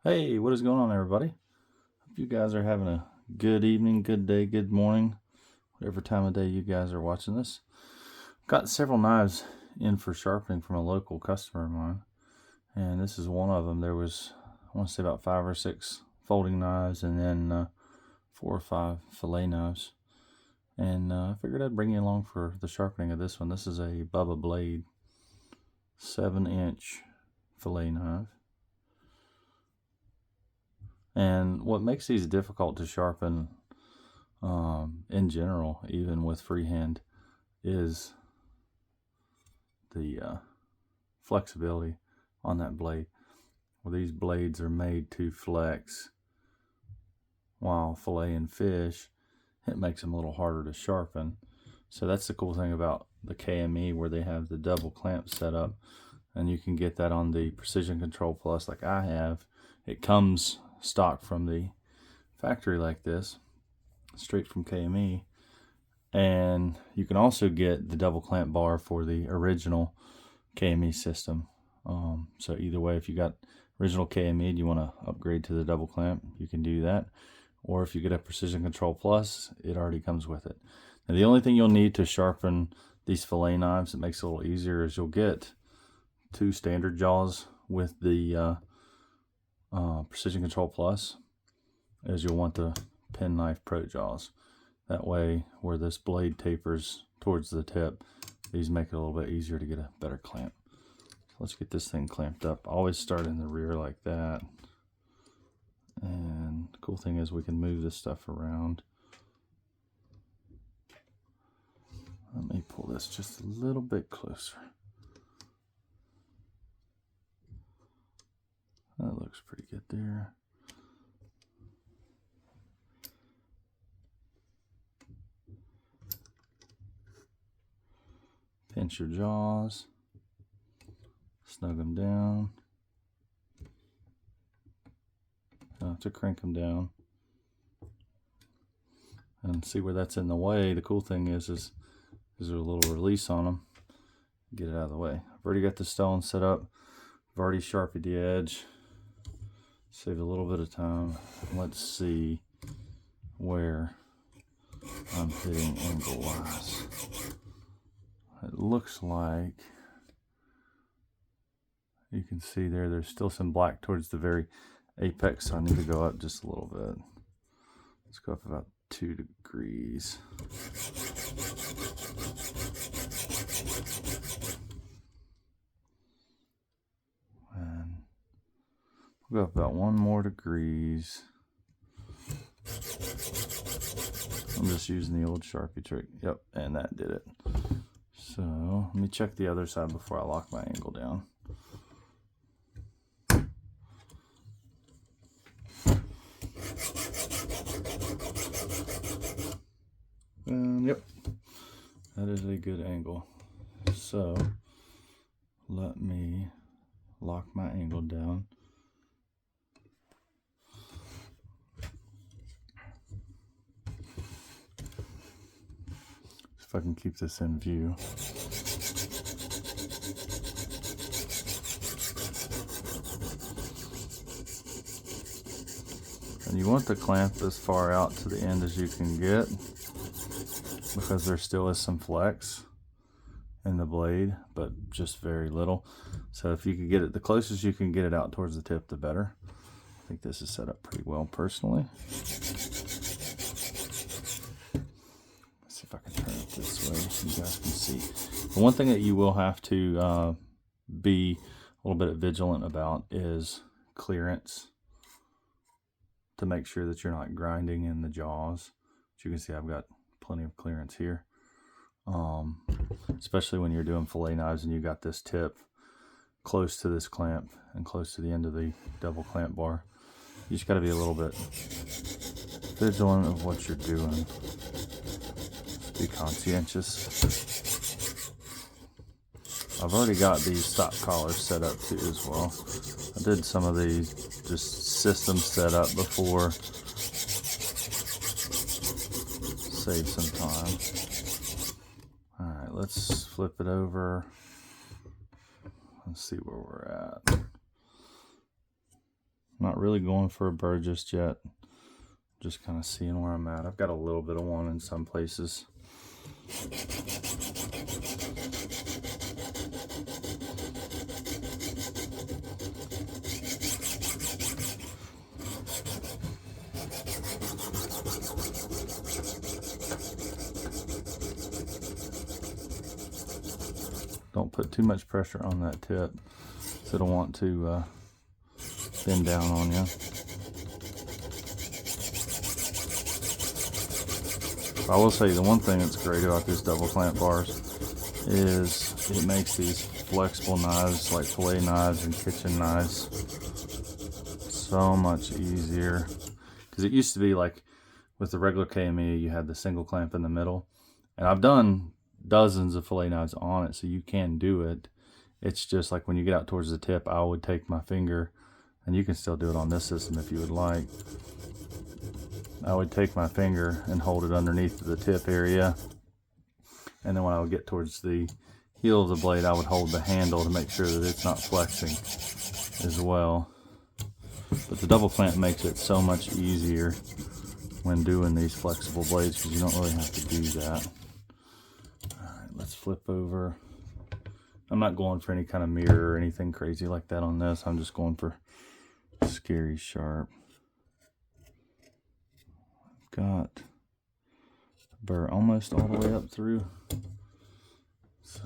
Hey, what is going on, everybody? Hope you guys are having a good evening, good day, good morning, whatever time of day you guys are watching this. Got several knives in for sharpening from a local customer of mine, and this is one of them. There was, I want to say, about 5 or 6 folding knives, and then 4 or 5 fillet knives. And I figured I'd bring you along for the sharpening of this one. This is a Bubba blade, 7-inch fillet knife. And what makes these difficult to sharpen in general, even with freehand, is the flexibility on that blade. Well, these blades are made to flex, while filleting fish, it makes them a little harder to sharpen. So that's the cool thing about the KME, where they have the double clamp set up, and you can get that on the Precision Control Plus like I have. It comes stock from the factory like this, straight from KME, and you can also get the double clamp bar for the original KME system. So either way, if you got original KME and you want to upgrade to the double clamp, you can do that. Or if you get a Precision Control Plus, it already comes with it. Now, the only thing you'll need to sharpen these fillet knives that makes it a little easier is you'll get 2 standard jaws with the Precision Control Plus, as you'll want the penknife pro jaws. That way, where this blade tapers towards the tip, these make it a little bit easier to get a better clamp. So let's get this thing clamped up. Always start in the rear like that. And the cool thing is we can move this stuff around. Let me pull this just a little bit closer. That looks pretty good there. Pinch your jaws, snug them down. To crank them down and see where that's in the way. The cool thing is there's a little release on them. Get it out of the way. I've already got the stone set up. I've already sharpened the edge. Save a little bit of time. Let's see where I'm hitting angle wise. It looks like you can see there's still some black towards the very apex, so I need to go up just a little bit. Let's go up about 2 degrees. And we'll go up about 1 more degrees. I'm just using the old Sharpie trick. Yep, and that did it. So let me check the other side before I lock my angle down. And yep, that is a good angle. So let me lock my angle down. If I can keep this in view. And you want the clamp as far out to the end as you can get, because there still is some flex in the blade, but just very little. So if you could get it, the closest you can get it out towards the tip, the better. I think this is set up pretty well personally. Let's see if I can turn it this way so you guys can see. The one thing that you will have to be a little bit vigilant about is clearance, to make sure that you're not grinding in the jaws. As you can see, I've got plenty of clearance here. Especially when you're doing fillet knives and you got this tip close to this clamp and close to the end of the double clamp bar. You just got to be a little bit vigilant of what you're doing. Be conscientious. I've already got these stop collars set up too as well. I did some of these just system set up before. Save some time. Alright, let's flip it over. Let's see where we're at. not really going for a burr just yet. Just kind of seeing where I'm at. I've got a little bit of one in some places. Don't put too much pressure on that tip, so it'll want to bend down on you. I will say the one thing that's great about this double clamp bars is it makes these flexible knives like fillet knives and kitchen knives so much easier. Because it used to be like with the regular KME, you had the single clamp in the middle, and I've done dozens of fillet knives on it, so you can do it. It's just like when you get out towards the tip, I would take my finger, and you can still do it on this system if you would like. I would take my finger and hold it underneath the tip area, and then when I would get towards the heel of the blade, I would hold the handle to make sure that it's not flexing as well. But the double clamp makes it so much easier when doing these flexible blades, because you don't really have to do that. Alright, let's flip over. I'm not going for any kind of mirror or anything crazy like that on this. I'm just going for scary sharp. Got the burr almost all the way up through. So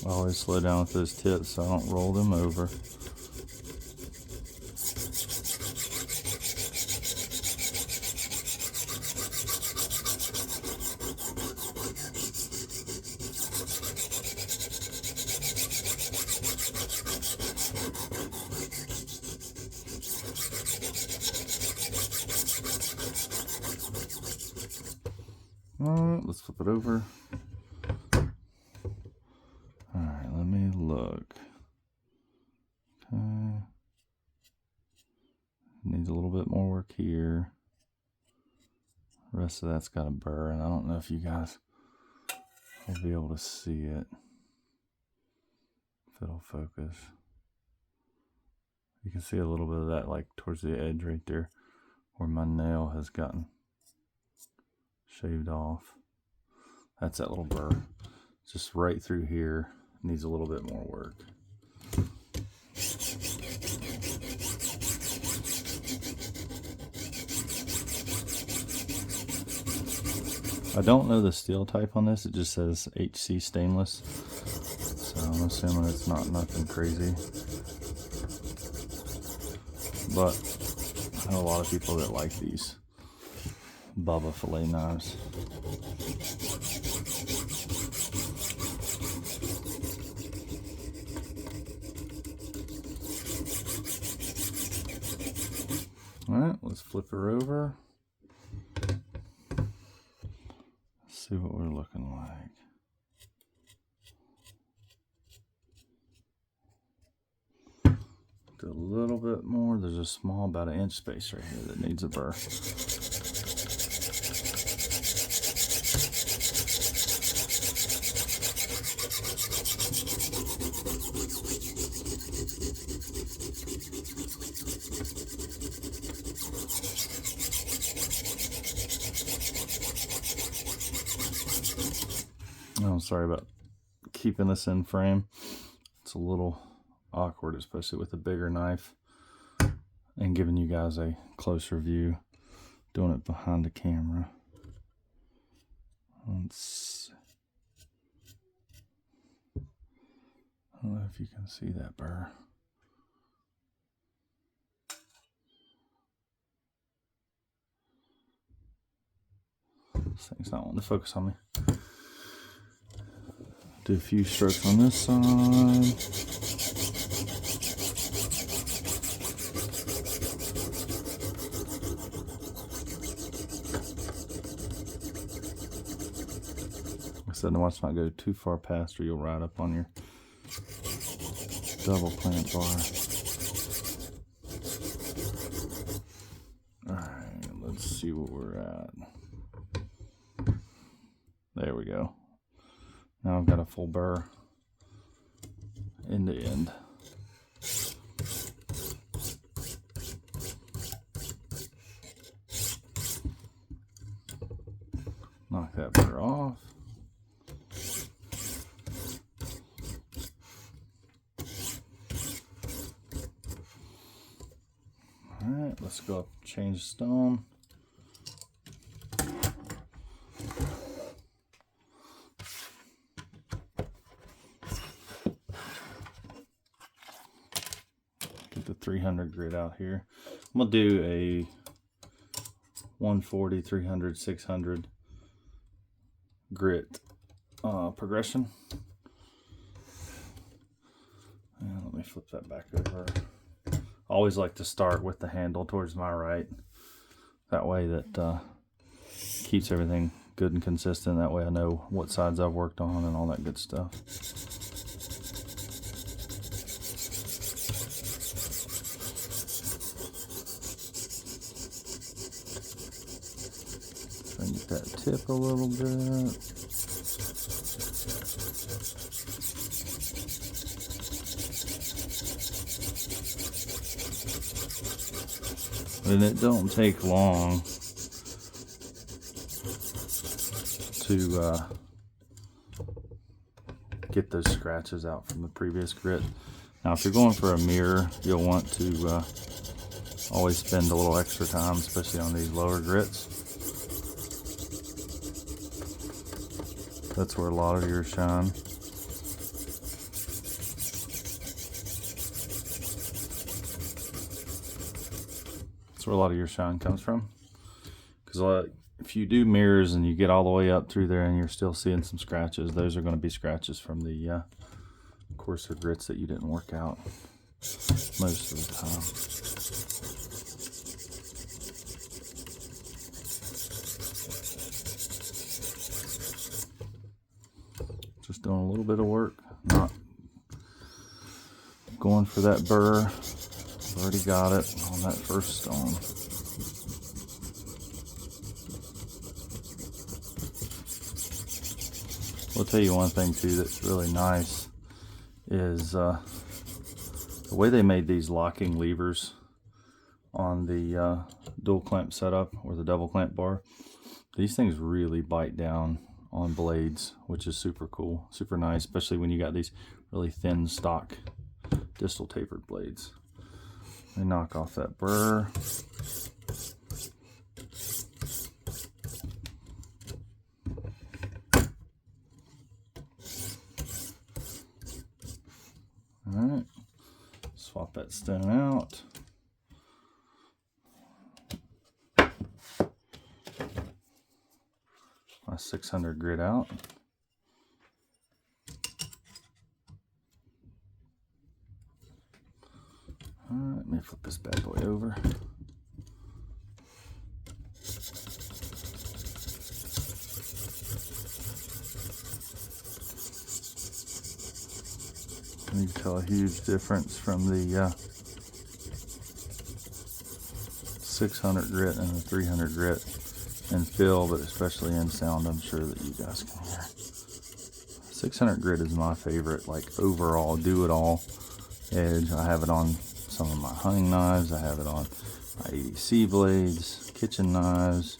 I always slow down with those tips so I don't roll them over. Alright, let's flip it over. Alright, let me look. Okay. Needs a little bit more work here. The rest of that's got a burr, and I don't know if you guys will be able to see it. If it'll focus. You can see a little bit of that like towards the edge right there where my nail has gotten shaved off. That's that little burr. Just right through here. Needs a little bit more work. I don't know the steel type on this. It just says HC stainless. So I'm assuming it's not nothing crazy. But I know a lot of people that like these Bubba fillet knives. Alright, let's flip her over. Let's see what we're looking like. Do a little bit more. There's a small, about an inch space right here that needs a burr. Oh, sorry about keeping this in frame. It's a little awkward, especially with a bigger knife, and giving you guys a closer view, doing it behind the camera. Let's see. I don't know if you can see that burr. This thing's not wanting to focus on me. Do a few strokes on this side. I said, now watch not go too far past or you'll ride up on your double clamp bar. Alright, let's see what we're at. There we go. Now I've got a full burr end to end. Knock that burr off. Alright, let's go up and change the stone. Get the 300 grit out here. I'm going to do a 140, 300, 600 grit progression. And let me flip that back over. I always like to start with the handle towards my right. That way that keeps everything good and consistent. That way I know what sides I've worked on and all that good stuff. Try and get that tip a little bit. And it don't take long to get those scratches out from the previous grit. Now if you're going for a mirror, you'll want to always spend a little extra time, especially on these lower grits. That's where a lot of yours shine. That's where a lot of your shine comes from. Because if you do mirrors and you get all the way up through there and you're still seeing some scratches, those are going to be scratches from the coarser grits that you didn't work out most of the time. Just doing a little bit of work, not going for that burr. I've already got it on that first stone. I'll tell you one thing too that's really nice is the way they made these locking levers on the dual clamp setup or the double clamp bar. These things really bite down on blades, which is super cool, super nice, especially when you got these really thin stock distal tapered blades. Let me knock off that burr. Alright, swap that stone out. My 600 grit out. Alright, let me flip this bad boy over. You can tell a huge difference from the 600 grit and the 300 grit in feel, but especially in sound. I'm sure that you guys can hear. 600 grit is my favorite, like overall do-it-all edge. I have it on some of my hunting knives. I have it on my ADC blades, kitchen knives.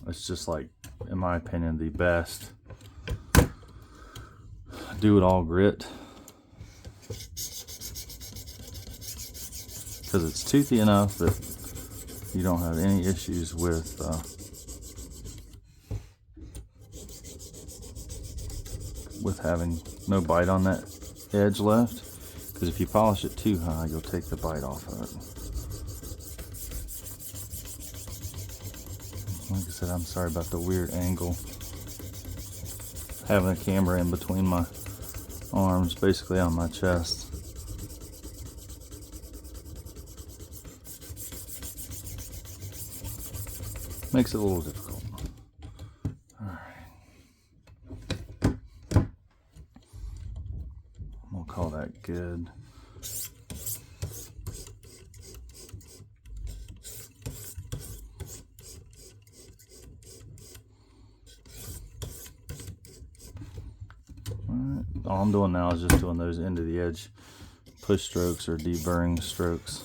It's just like, in my opinion, the best do-it-all grit, because it's toothy enough that you don't have any issues with having no bite on that edge left, because if you polish it too high, you'll take the bite off of it. Like I said, I'm sorry about the weird angle. Having a camera in between my arms, basically on my chest. Makes it a little difficult. Alright. We'll call that good. Alright, all I'm doing now is just doing those into the edge push strokes or deburring strokes.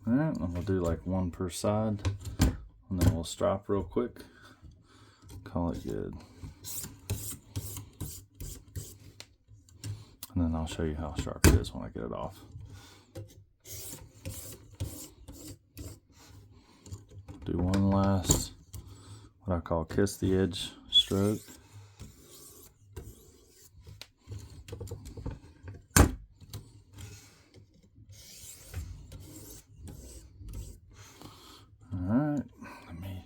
Alright, and we'll do like one per side, and then we'll strop real quick. Call it good. And then I'll show you how sharp it is when I get it off. Do one last, what I call kiss the edge stroke. Alright, let me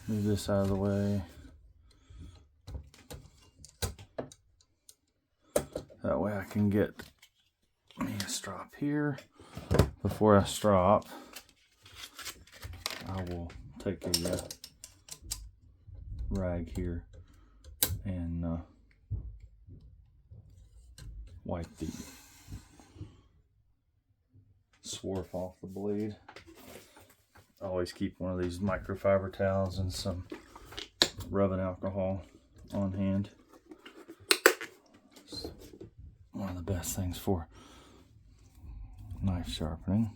move this out of the way. That way I can get me a strop here. Before I strop, I will take a rag here and wipe the swarf off the blade. I always keep one of these microfiber towels and some rubbing alcohol on hand. It's one of the best things for knife sharpening.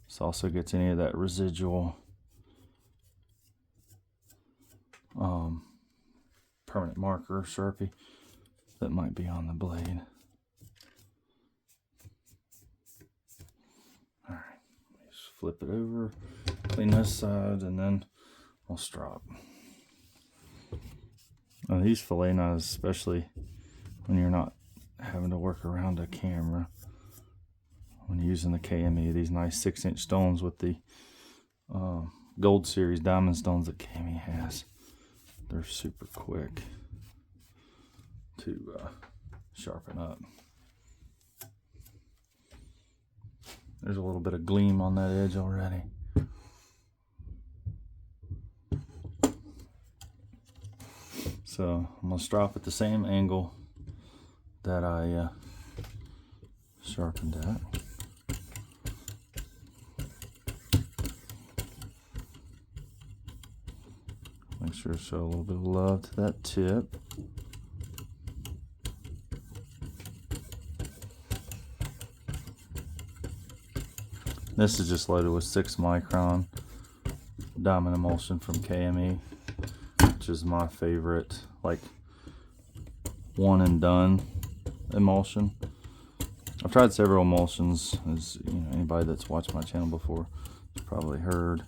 This also gets any of that residual permanent marker Sharpie that might be on the blade. Alright, just flip it over, clean this side, and then we'll strop. Now these fillet knives, especially when you're not having to work around a camera, when you're using the KME, these nice 6-inch stones with the Gold Series diamond stones that KME has, they're super quick to sharpen up. There's a little bit of gleam on that edge already. So I'm going to strop at the same angle that I sharpened at. Make sure to show a little bit of love to that tip. This is just loaded with 6 micron diamond emulsion from KME, which is my favorite, like one and done emulsion. I've tried several emulsions, as you know, anybody that's watched my channel before has probably heard.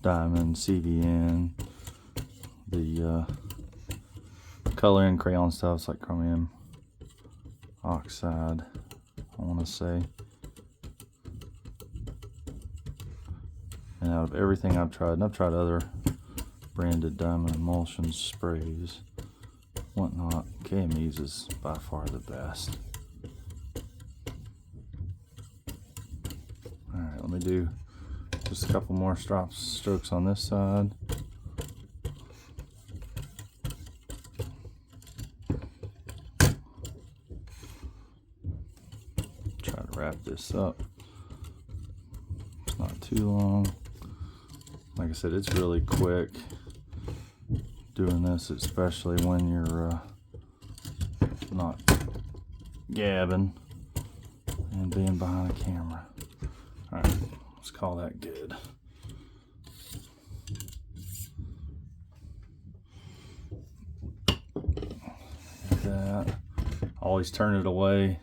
Diamond, CVN, the coloring crayon stuff, it's like chromium oxide, I want to say. And out of everything I've tried, and I've tried other branded diamond emulsion sprays, whatnot, KME's is by far the best. Alright, let me do just a couple more strokes on this side. Try to wrap this up. It's not too long. Like I said, it's really quick doing this, especially when you're not gabbing and being behind a camera. All right, let's call that good. Like that. Always turn it away.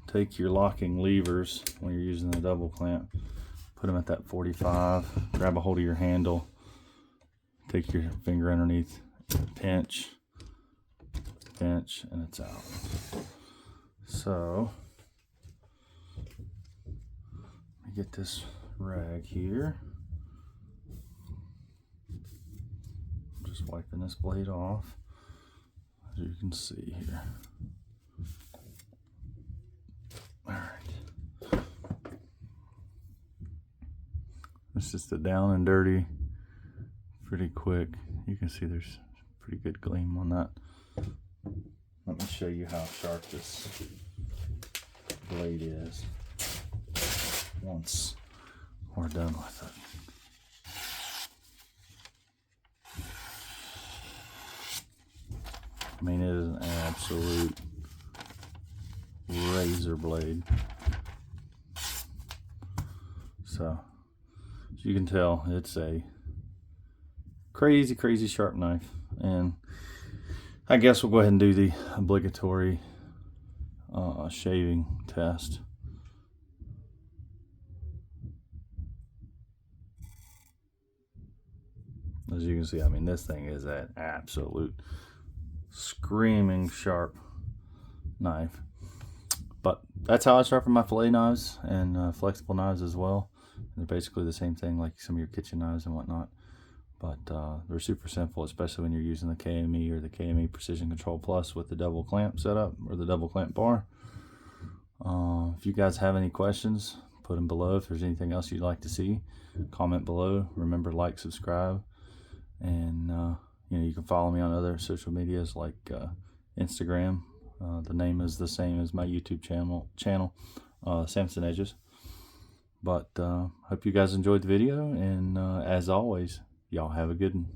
Take your locking levers when you're using the double clamp. Put them at that 45. Grab a hold of your handle. Take your finger underneath. Pinch. Pinch, and it's out. So, let me get this rag here. I'm just wiping this blade off, as you can see here. Alright. It's just a down and dirty, pretty quick. You can see there's pretty good gleam on that. Let me show you how sharp this blade is once we're done with it. I mean, it is an absolute razor blade. So, as you can tell, it's a crazy sharp knife. And I guess we'll go ahead and do the obligatory shaving test. As you can see, I mean, this thing is an absolute screaming sharp knife. But that's how I sharpen my fillet knives and flexible knives as well. They're basically the same thing like some of your kitchen knives and whatnot. But they're super simple, especially when you're using the KME or the KME Precision Control Plus with the double clamp setup or the double clamp bar. If you guys have any questions, put them below. If there's anything else you'd like to see, comment below. Remember, like, subscribe, and you know, you can follow me on other social medias like Instagram. The name is the same as my YouTube channel, Samson Edges. But hope you guys enjoyed the video, and as always, y'all have a good one.